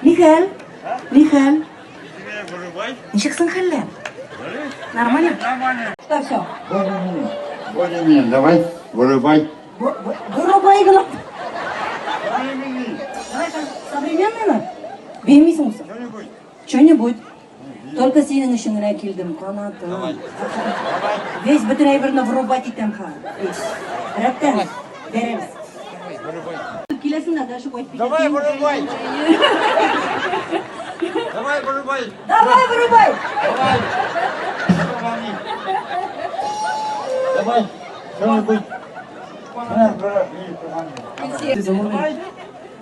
Михаил. Ничексың хәлләр? Нормально? Нормально. Что все? Более-менее, давай, вырубай. Вырубай гына. Современныйны? Беймейсің осы? Что-нибудь. Только сенің үшін генә килдем, канатым. Весь бүтін әйберне вырубать итәм ха. Рәттән, бәрәбез. Киләсің дә дәшіп айтып. Давай, вырубай. Давай, вырубай. Давай, вырубай. Давай, что-нибудь.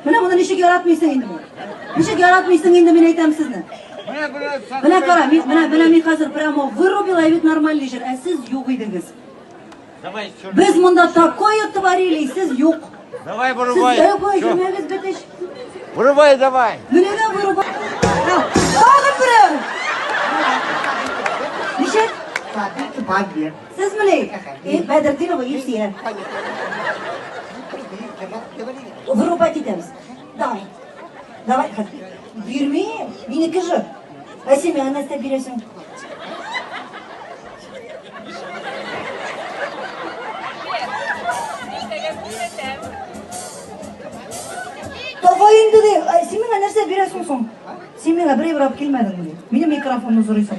Менә моны ничек яратмыйсың инде? Ничек яратмыйсың инде, мен әйтәм сезне. Менә кара, менә мин хәзер прямо вырубила бит нормаль лежер, ә сез юк идегез. Давай, Без монда такое творили, сез юк. Давай, Сез вырубай. такое җүмәгез бетеш. Вырубай, давай. Менә дә вырубай. Тагын берәү. Ничек? Сез менә, Бәдретдинова Евсия. Вырубать итәбез. Давай. Давай, хәзер. Бирмәйм, минеке же. Ә син миңа нәрсә бирәсең? Давай инде де, син миңа нәрсә бирәсең соң? Син миңа берәй алып килмәдеңме? Минем микрофонны сорыйсың.